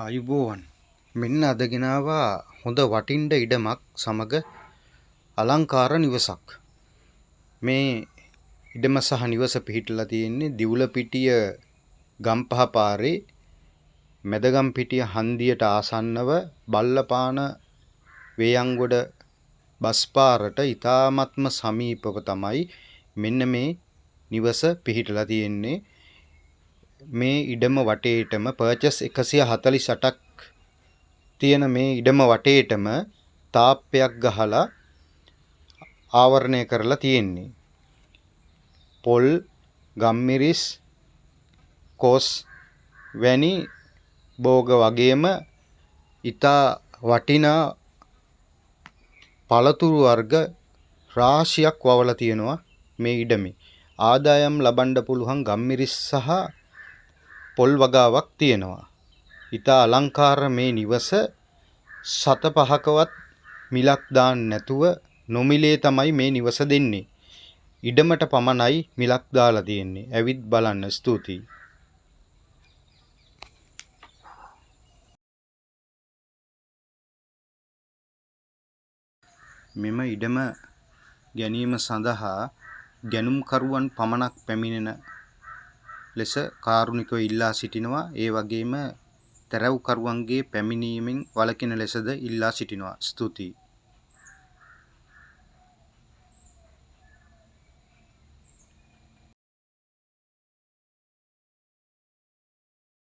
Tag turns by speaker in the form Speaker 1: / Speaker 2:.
Speaker 1: ආයුබෝවන් මෙන්න අද ගෙනාවා හොඳ වටින්න ඉඩමක් සමග අලංකාර නිවසක්. මේ ඉඩම සහ නිවස පිහිටලා තියෙන්නේ දිවුලපිටිය ගම්පහ පාරේ මැදගම්පිටිය හන්දියට ආසන්නව බල්ලපාන වේයන්ගොඩ බස් පාරට ඉතාමත්ම සමීපව තමයි මෙන්න මේ නිවස පිහිටලා තියෙන්නේ. මේ ඉඩම වටේටම පර්චස් 148ක් තියෙන මේ ඉඩම වටේටම තාප්පයක් ගහලා ආවරණය කරලා තියෙන්නේ. පොල්, ගම්මිරිස්, කොස් වැනි භෝග වගේම ඉතා වටිනා පළතුරු වර්ග රාශියක් වවලා තියෙනවා මේ ඉඩමේ. ආදායම් ලබන්න පුළුවන් ගම්මිරිස් සහ පොල් වගාවක් තියෙනවා. ඉතා අලංකාර මේ නිවස 7-5කවත් මිලක් දාන්න නැතුව නොමිලේ තමයි මේ නිවස දෙන්නේ. ඉඩමට පමණයි මිලක් දාලා තියෙන්නේ. ඇවිත් බලන්න. ස්තුතියි. මෙම ඉඩම ගැනීම සඳහා ගැනුම්කරුවන් පමණක් පැමිණෙන ලෙස කාරුණිකව ඉල්ලා සිටිනවා. ඒ වගේම තැරැව්කරුවන්ගේ පැමිණීමෙන් වළකින ලෙසද ඉල්ලා සිටිනවා. ස්තුතියි.